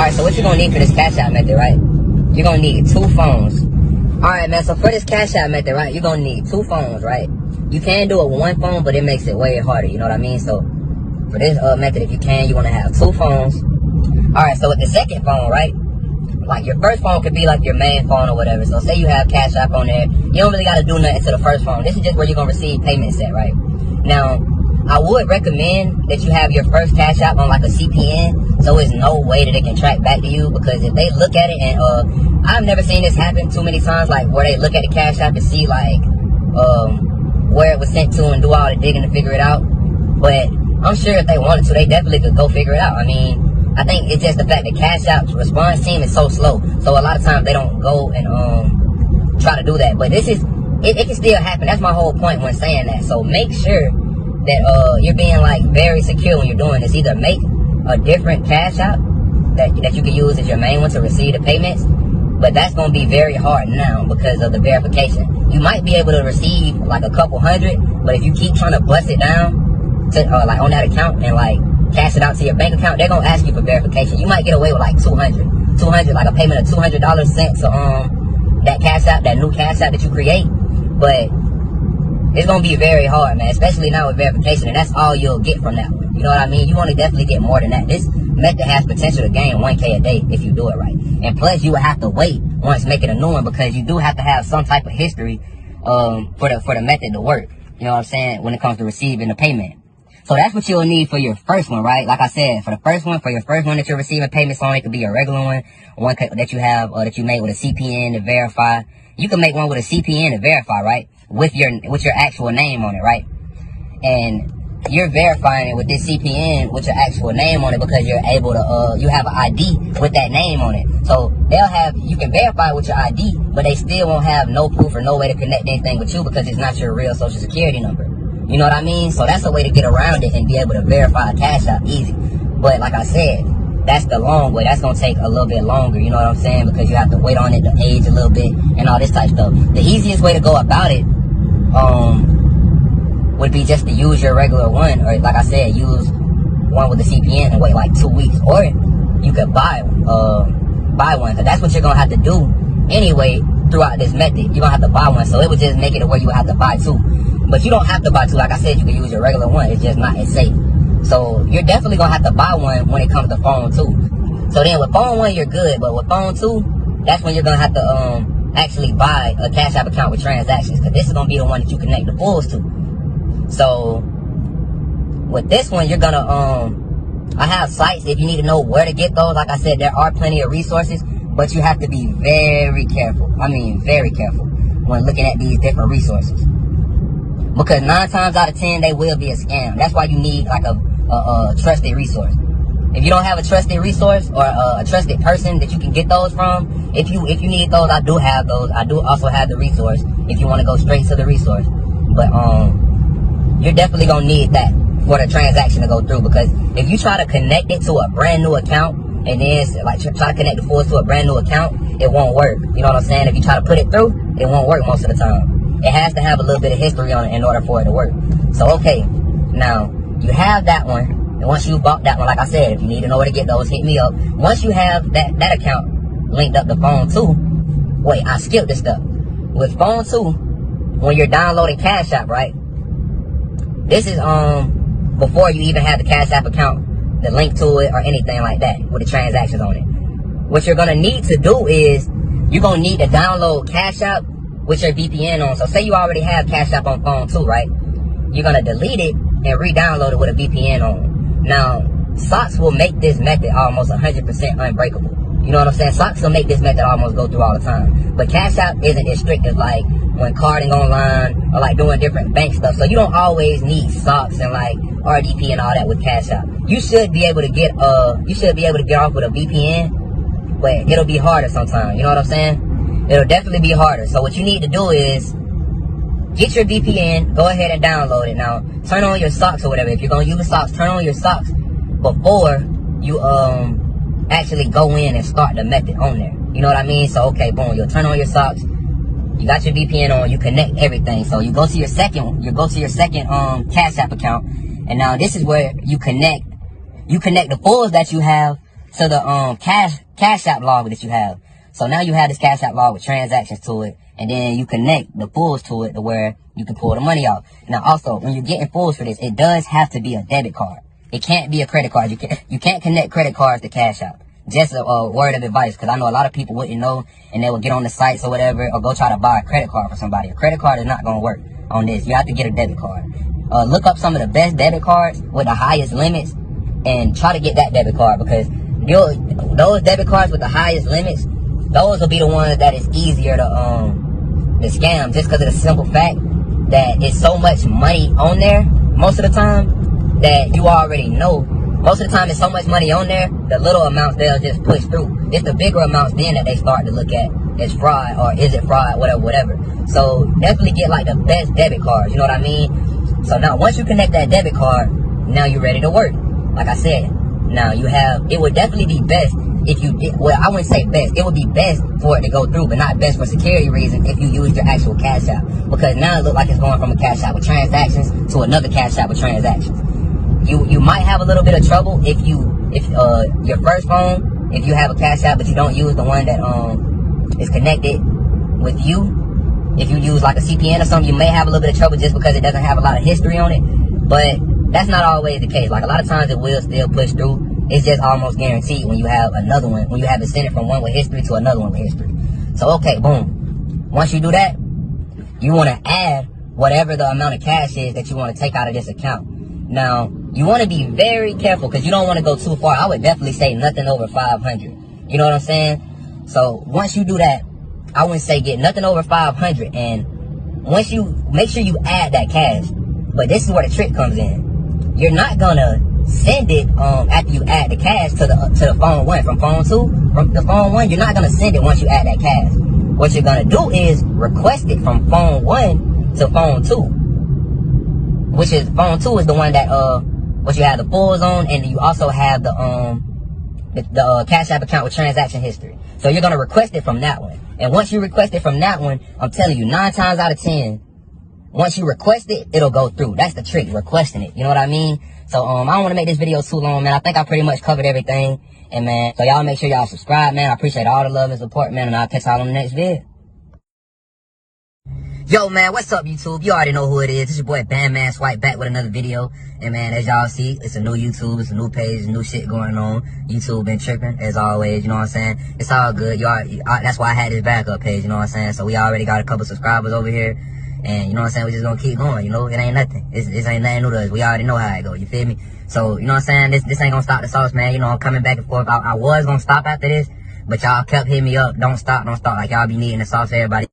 Alright, so what you're gonna need for this Cash App method, right? You're gonna need 2 phones. Alright, man, so for this Cash App method, right, you're gonna need 2 phones, right? You can do it with 1 phone, but it makes it way harder, you know what I mean? So, for this method, if you can, you wanna have 2 phones. Alright, so with the second phone, right? Like, your first phone could be like your main phone or whatever. So, say you have Cash App on there. You don't really gotta do nothing to the first phone. This is just where you're gonna receive payments at, right? Now, I would recommend that you have your first Cash App on like a CPN, so there's no way that it can track back to you, because if they look at it, and I've never seen this happen too many times, like where they look at the Cash App to see like where it was sent to and do all the digging to figure it out. But I'm sure if they wanted to, they definitely could go figure it out. I mean, I think it's just the fact that Cash App's response team is so slow, so a lot of times they don't go and try to do that. But this is, it can still happen. That's my whole point when saying that. So make sure that you're being like very secure when you're doing this. Either make a different Cash App that you can use as your main one to receive the payments, but that's going to be very hard now because of the verification. You might be able to receive like a couple hundred, but if you keep trying to bust it down to like on that account and like cash it out to your bank account, they're going to ask you for verification. You might get away with like 200, like a payment of $200 sent to that Cash App, that new Cash App that you create, but it's going to be very hard, man, especially now with verification, and that's all you'll get from that one. You know what I mean? You want to definitely get more than that. This method has potential to gain 1K a day if you do it right. And plus, you would have to wait once making a new one, because you do have to have some type of history for the method to work. You know what I'm saying? When it comes to receiving the payment. So that's what you'll need for your first one, right? Like I said, for your first one that you're receiving payments on, it could be a regular one that you have, or that you made with a CPN to verify. You can make one with a CPN to verify, right? With your actual name on it, right? And you're verifying it with this CPN with your actual name on it, because you're able to you have an ID with that name on it. So you can verify it with your ID, but they still won't have no proof or no way to connect anything with you, because it's not your real social security number. You know what I mean? So that's a way to get around it and be able to verify a Cash App easy. But like I said, that's the long way. That's going to take a little bit longer, you know what I'm saying? Because you have to wait on it to age a little bit and all this type of stuff. The easiest way to go about it would be just to use your regular one, or like I said, use one with the CPN and wait like 2 weeks. Or you could buy one, because that's what you're going to have to do anyway throughout this method. You're going to have to buy one, so it would just make it where you would have to buy 2. But you don't have to buy 2. Like I said, you can use your regular one. It's just not as safe. So you're definitely going to have to buy one when it comes to phone 2. So then with phone 1, you're good. But with phone 2, that's when you're going to have to actually buy a Cash App account with transactions, because this is going to be the one that you connect the Fulls to. So with this one, you're going to, I have sites if you need to know where to get those. Like I said, there are plenty of resources, but you have to be very careful. I mean, very careful when looking at these different resources, because 9 times out of 10, they will be a scam. That's why you need like a trusted resource. If you don't have a trusted resource or a trusted person that you can get those from, if you need those, I do have those. I do also have the resource if you want to go straight to the resource. But you're definitely gonna need that for the transaction to go through, because if you try to connect it to a brand new account and then like try to connect the Fulls to a brand new account, it won't work. You know what I'm saying? If you try to put it through, it won't work most of the time. It has to have a little bit of history on it in order for it to work. So okay, now you have that one. And once you bought that one, like I said, if you need to know where to get those, hit me up. Once you have that account linked up to phone 2, wait, I skipped this stuff. With phone 2, when you're downloading Cash App, right? This is before you even have the Cash App account, the link to it or anything like that with the transactions on it. What you're gonna need to do is you're gonna need to download Cash App with your VPN on. So say you already have Cash App on phone 2, right? You're gonna delete it and re-download it with a VPN on. Now, socks will make this method almost 100% unbreakable. You know what I'm saying? Socks will make this method almost go through all the time. But Cash App isn't as strict as like when carding online or like doing different bank stuff. So you don't always need socks and like RDP and all that with Cash App. You should be able to get off with a VPN, but it'll be harder sometimes. You know what I'm saying? It'll definitely be harder. So what you need to do is get your VPN, go ahead and download it. Now, turn on your socks or whatever. If you're going to use socks, turn on your socks before you actually go in and start the method on there. You know what I mean? So, okay, boom, you'll turn on your socks. You got your VPN on, you connect everything. So you go to your second Cash App account. And now this is where you connect the Fulls that you have to the Cash App log that you have. So now you have this Cash App log with transactions to it, and then you connect the Fulls to it to where you can pull the money out. Now also, when you're getting Fulls for this, it does have to be a debit card. It can't be a credit card. You can't connect credit cards to Cash App. Just a word of advice, because I know a lot of people wouldn't know, and they would get on the sites or whatever, or go try to buy a credit card for somebody. A credit card is not going to work on this. You have to get a debit card. Look up some of the best debit cards with the highest limits, and try to get that debit card, because those debit cards with the highest limits, those will be the ones that is easier to scam, just because of the simple fact that it's so much money on there most of the time that you already know. Most of the time, it's so much money on there, the little amounts they'll just push through. It's the bigger amounts then that they start to look at as fraud, or is it fraud, whatever. So definitely get like the best debit cards, you know what I mean? So now once you connect that debit card, now you're ready to work. Like I said, now it would definitely be best if you did, well, I wouldn't say best. It would be best for it to go through, but not best for security reasons if you use your actual Cash App. Because now it looks like it's going from a Cash App with transactions to another Cash App with transactions. You might have a little bit of trouble if your first phone, if you have a Cash App but you don't use the one that is connected with you. If you use like a CPN or something, you may have a little bit of trouble just because it doesn't have a lot of history on it. But that's not always the case. Like a lot of times it will still push through. It's just almost guaranteed when you have another one, when you have it sent it from one with history to another one with history. So okay, boom. Once you do that, you want to add whatever the amount of cash is that you want to take out of this account. Now, you want to be very careful because you don't want to go too far. I would definitely say nothing over 500. You know what I'm saying? So once you do that, I wouldn't say get nothing over 500. And once you make sure you add that cash, but this is where the trick comes in. You're not gonna send it after you add the cash to the phone one. From phone two, from the phone one, you're not gonna send it once you add that cash. What you're gonna do is request it from phone one to phone two, which is phone two is the one that what you have the Fulls on, and you also have the Cash App account with transaction history. So you're gonna request it from that one. And once you request it from that one, I'm telling you, 9 times out of 10, once you request it, it'll go through. That's the trick, requesting it. You know what I mean? So I don't want to make this video too long, man. I think I pretty much covered everything. And man, so y'all make sure y'all subscribe, man. I appreciate all the love and support, man. And I'll catch y'all on the next vid. Yo, man, what's up, YouTube? You already know who it is. It's your boy, Bandman Swipe, back with another video. And, man, as y'all see, it's a new YouTube. It's a new page, new shit going on. YouTube been tripping, as always, you know what I'm saying? It's all good. That's why I had this backup page, you know what I'm saying? So we already got a couple subscribers over here. And, you know what I'm saying? We just gonna keep going, you know? It ain't nothing. This ain't nothing new to us. We already know how it go, you feel me? So, you know what I'm saying? This ain't gonna stop the sauce, man. You know, I'm coming back and forth. I was gonna stop after this, but y'all kept hitting me up. Don't stop. Like, y'all be needing the sauce, everybody.